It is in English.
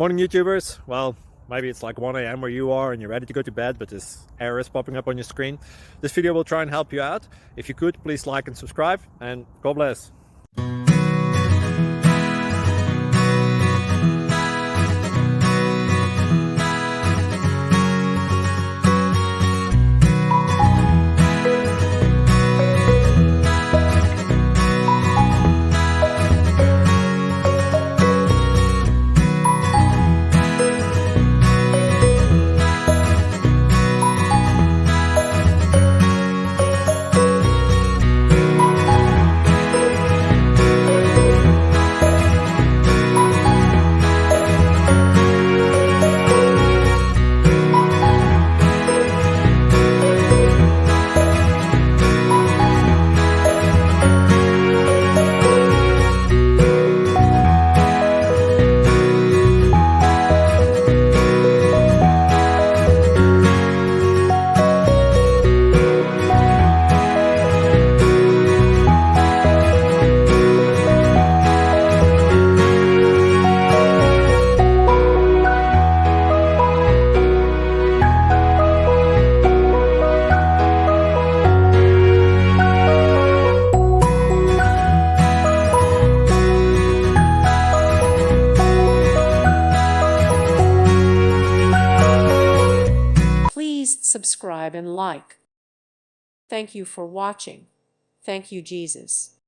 Morning YouTubers. Well, maybe it's like 1 a.m. where you are and you're ready to go to bed, but this error is popping up on your screen. This video will try and help you out. If you could, please like and subscribe, and God bless. Please subscribe and like. Thank you for watching. Thank you, Jesus.